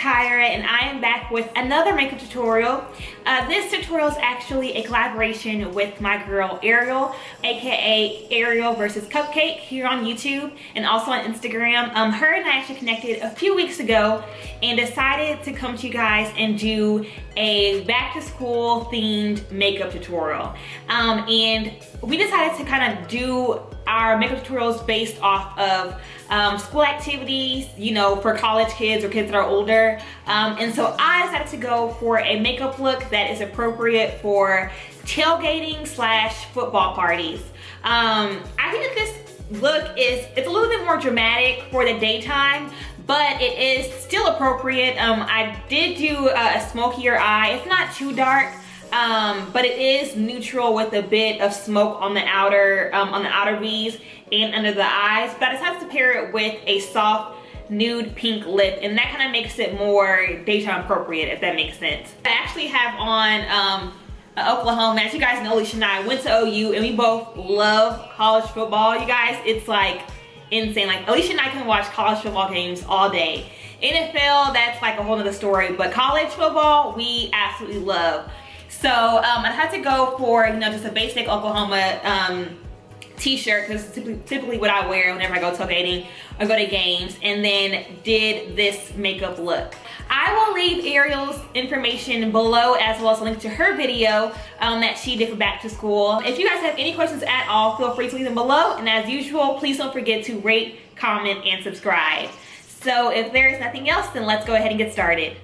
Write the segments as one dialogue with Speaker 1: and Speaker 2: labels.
Speaker 1: Kyra and I am back with another makeup tutorial. This tutorial is actually a collaboration with my girl Ariel, aka Ariel versus Cupcake, here on YouTube and also on Instagram. Her and I actually connected a few weeks ago and decided to come to you guys and do a back to school themed makeup tutorial. And we decided to kind of do our makeup tutorials based off of school activities, you know, for college kids or kids that are older. And so I decided to go for a makeup look that is appropriate for tailgating slash football parties. I think that this look it's a little bit more dramatic for the daytime, but it is still appropriate. I did do a smokier eye. It's not too dark, but it is neutral with a bit of smoke on the outer V's and under the eyes. But I decided to pair it with a soft nude pink lip, and that kind of makes it more daytime appropriate, if that makes sense. I actually have on Oklahoma. As you guys know, Alicia and I went to OU, and we both love college football. You guys, it's like insane. Like, Alicia and I can watch college football games all day. NFL, that's like a whole nother story, but college football, we absolutely love. So I had to go for, you know, just a basic Oklahoma t-shirt, because it's typically what I wear whenever I go tailgating or go to games, and then did this makeup look. I will leave Ariel's information below, as well as a link to her video that she did for back to school. If you guys have any questions at all, feel free to leave them below, and as usual, please don't forget to rate, comment, and subscribe. So if there is nothing else, then let's go ahead and get started.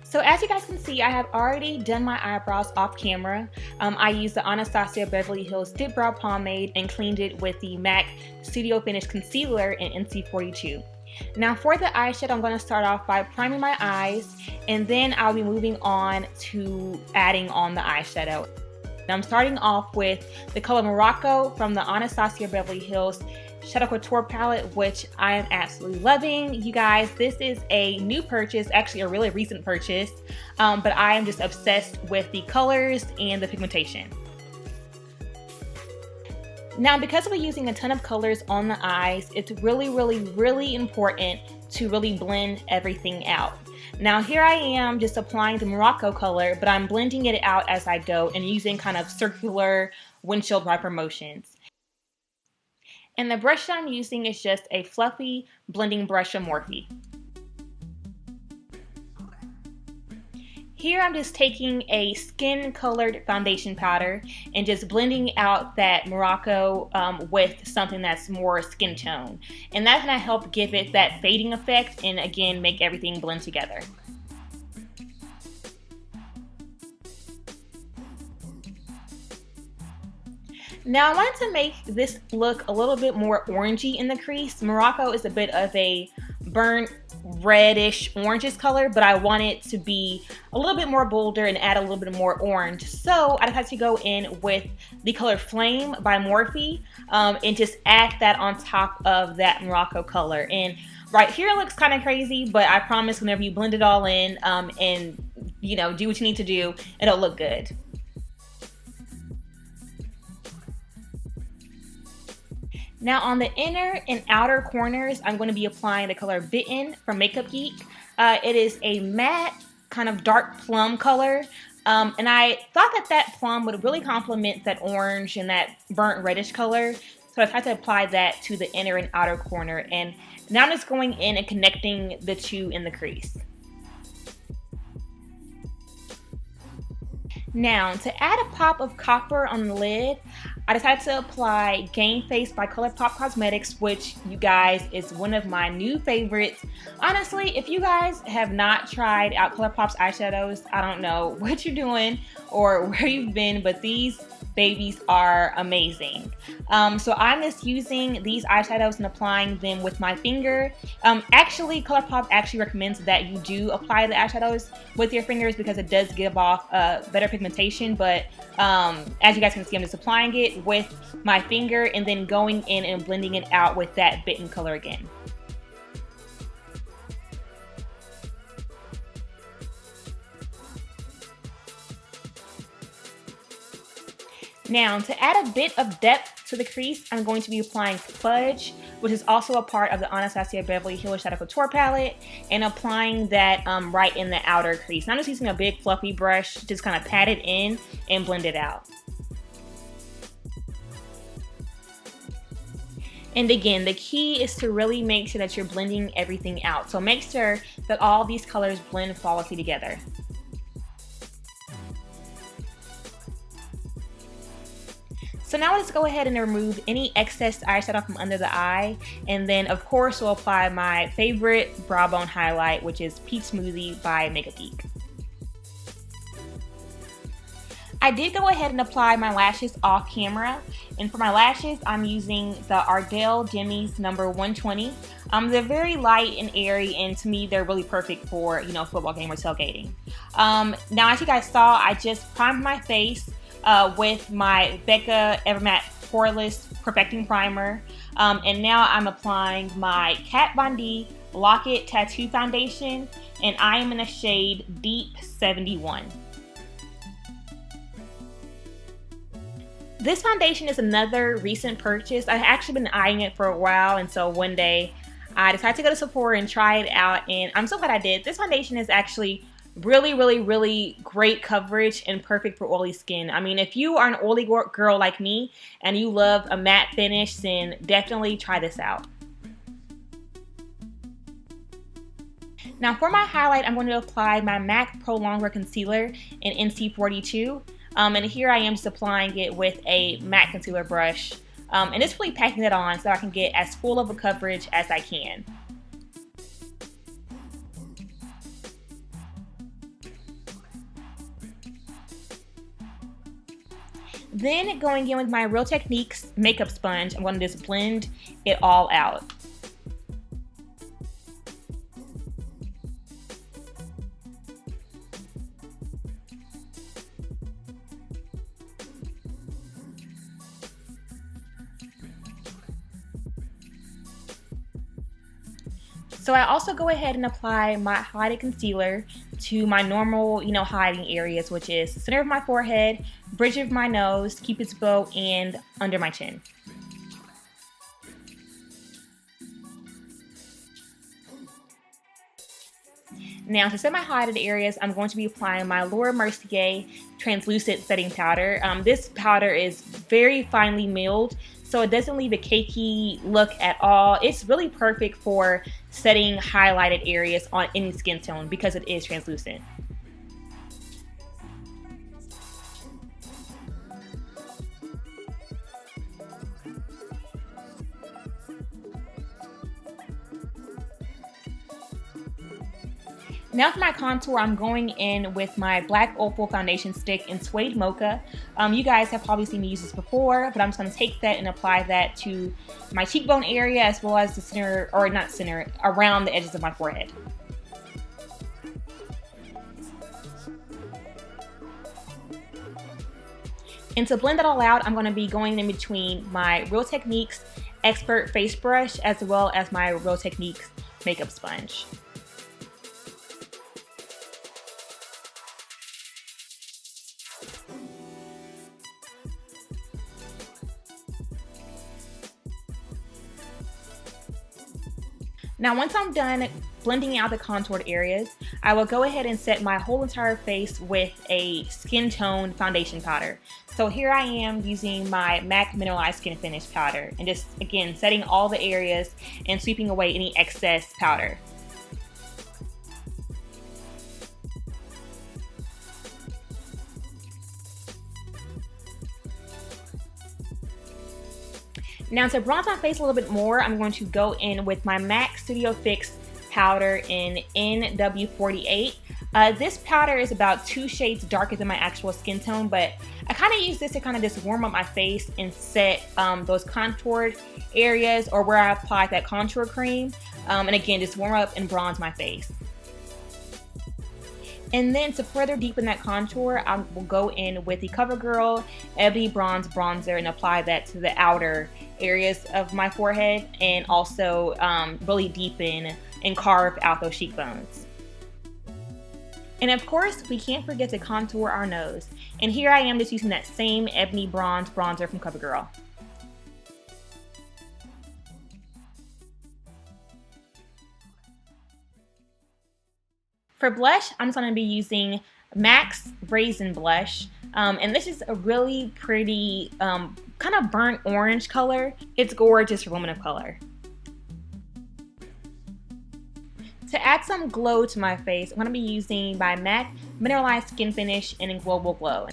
Speaker 1: So as you guys can see, I have already done my eyebrows off camera. I used the Anastasia Beverly Hills Dip Brow Pomade and cleaned it with the MAC Studio Finish Concealer in NC42. Now for the eyeshadow, I'm going to start off by priming my eyes, and then I'll be moving on to adding on the eyeshadow. Now I'm starting off with the color Morocco from the Anastasia Beverly Hills Shadow Couture palette, which I am absolutely loving. You guys, this is a new purchase, actually a really recent purchase, but I am just obsessed with the colors and the pigmentation. Now, because we're using a ton of colors on the eyes, it's really important to really blend everything out. Now here I am just applying the Morocco color, but I'm blending it out as I go and using kind of circular windshield wiper motions. And the brush that I'm using is just a fluffy blending brush from Morphe. Here I'm just taking a skin colored foundation powder and just blending out that Morocco with something that's more skin tone. And that's gonna help give it that fading effect and again make everything blend together. Now I wanted to make this look a little bit more orangey in the crease. Morocco is a bit of a burnt reddish orangish color, but I want it to be a little bit more bolder and add a little bit more orange. So I decided to go in with the color Flame by Morphe and just add that on top of that Morocco color. And right here it looks kind of crazy, but I promise whenever you blend it all in and you know, do what you need to do, it'll look good. Now on the inner and outer corners, I'm going to be applying the color Bitten from Makeup Geek. It is a matte kind of dark plum color. And I thought that plum would really complement that orange and that burnt reddish color. So I had to apply that to the inner and outer corner. And now I'm just going in and connecting the two in the crease. Now, to add a pop of copper on the lid, I decided to apply Game Face by ColourPop Cosmetics, which, you guys, is one of my new favorites. Honestly, if you guys have not tried out ColourPop's eyeshadows, I don't know what you're doing or where you've been, but these babies are amazing. So I'm just using these eyeshadows and applying them with my finger. Actually, ColourPop actually recommends that you do apply the eyeshadows with your fingers because it does give off better pigmentation, but as you guys can see, I'm just applying it with my finger and then going in and blending it out with that Bitten color again. Now, to add a bit of depth to the crease, I'm going to be applying Fudge which is also a part of the Anastasia Beverly Hills Shadow Couture palette, and applying that right in the outer crease. And I'm just using a big fluffy brush, just kind of pat it in and blend it out. And again, the key is to really make sure that you're blending everything out. So make sure that all these colors blend flawlessly together. So now let's go ahead and remove any excess eyeshadow from under the eye. And then of course we'll apply my favorite brow bone highlight, which is Peach Smoothie by Makeup Geek. I did go ahead and apply my lashes off camera, and for my lashes I'm using the Ardell Demis number 120. They're very light and airy, and to me they're really perfect for, you know, football game or tailgating. Now as you guys saw, I just primed my face with my Becca Evermatte Poreless Perfecting Primer, and now I'm applying my Kat Von D Lock-It Tattoo Foundation, and I am in the shade Deep 71. This foundation is another recent purchase. I've actually been eyeing it for a while, and so one day I decided to go to Sephora and try it out, and I'm so glad I did. This foundation is actually really great coverage and perfect for oily skin. I mean, if you are an oily girl like me and you love a matte finish, then definitely try this out. Now for my highlight, I'm going to apply my MAC Pro Longwear Concealer in NC42. And here I am just applying it with a matte concealer brush, and just really packing it on so I can get as full of a coverage as I can. Then going in with my Real Techniques makeup sponge, I'm going to just blend it all out. So I also go ahead and apply my highlighted concealer to my normal, you know, hiding areas, which is the center of my forehead, bridge of my nose, Cupid's bow, and under my chin. Now to set my highlighted areas, I'm going to be applying my Laura Mercier translucent setting powder. This powder is very finely milled, so it doesn't leave a cakey look at all. It's really perfect for setting highlighted areas on any skin tone because it is translucent. Now for my contour, I'm going in with my Black Opal foundation stick in Suede Mocha. You guys have probably seen me use this before, but I'm just going to take that and apply that to my cheekbone area as well as the center, or not center, around the edges of my forehead. And to blend that all out, I'm going to be going in between my Real Techniques Expert Face Brush as well as my Real Techniques makeup sponge. Now once I'm done blending out the contoured areas, I will go ahead and set my whole entire face with a skin tone foundation powder. So here I am using my MAC Mineralized Skin Finish powder and just again setting all the areas and sweeping away any excess powder. Now to bronze my face a little bit more, I'm going to go in with my MAC Studio Fix powder in NW48. This powder is about 2 shades darker than my actual skin tone, but I kind of use this to kind of just warm up my face and set those contoured areas or where I applied that contour cream. And again, just warm up and bronze my face. And then to further deepen that contour, I will go in with the CoverGirl Ebony Bronze Bronzer and apply that to the outer areas of my forehead and also really deepen and carve out those cheekbones. And of course, we can't forget to contour our nose. And here I am just using that same Ebony Bronze Bronzer from CoverGirl. For blush, I'm just going to be using MAC's Raisin Blush. And this is a really pretty kind of burnt orange color. It's gorgeous for women of color. To add some glow to my face, I'm going to be using by MAC Mineralized Skin Finish in Global Glow.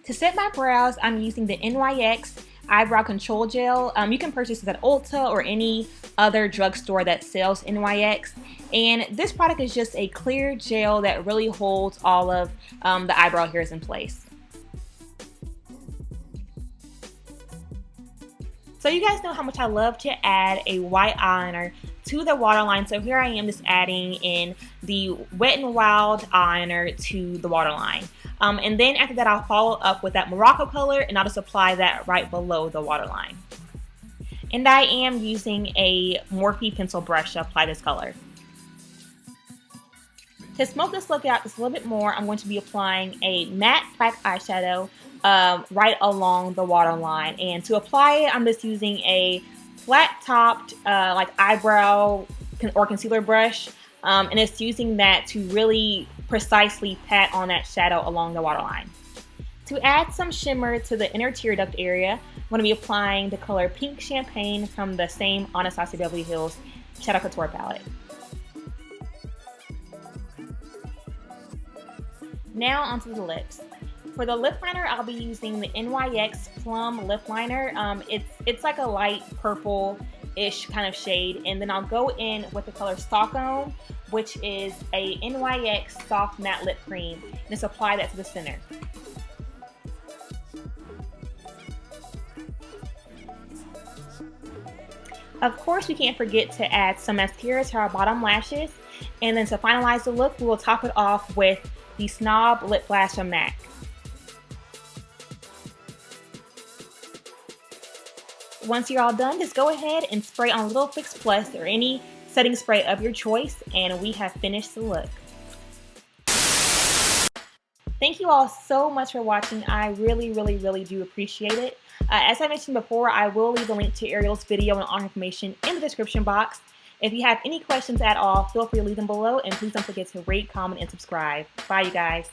Speaker 1: To set my brows, I'm using the NYX Eyebrow Control Gel. You can purchase this at Ulta or any other drugstore that sells NYX. And this product is just a clear gel that really holds all of the eyebrow hairs in place. So you guys know how much I love to add a white eyeliner to the waterline. So here I am just adding in the Wet n Wild eyeliner to the waterline. And then after that, I'll follow up with that Morocco color, and I'll just apply that right below the waterline. And I am using a Morphe pencil brush to apply this color. To smoke this look out just a little bit more, I'm going to be applying a matte black eyeshadow right along the waterline. And to apply it, I'm just using a flat-topped like eyebrow or concealer brush. And it's using that to really precisely pat on that shadow along the waterline. To add some shimmer to the inner tear duct area, I'm going to be applying the color Pink Champagne from the same Anastasia Beverly Hills Shadow Couture palette. Now onto the lips. For the lip liner, I'll be using the NYX Plum Lip Liner. It's like a light purple-ish kind of shade. And then I'll go in with the color Stockholm, which is a NYX Soft Matte Lip Cream. And just apply that to the center. Of course, we can't forget to add some mascara to our bottom lashes. And then to finalize the look, we will top it off with the Snob Lip Flash from MAC. Once you're all done, just go ahead and spray on Little Fix Plus or any setting spray of your choice, and we have finished the look. Thank you all so much for watching. I really do appreciate it. As I mentioned before, I will leave a link to Ariel's video and all her information in the description box. If you have any questions at all, feel free to leave them below, and please don't forget to rate, comment, and subscribe. Bye, you guys.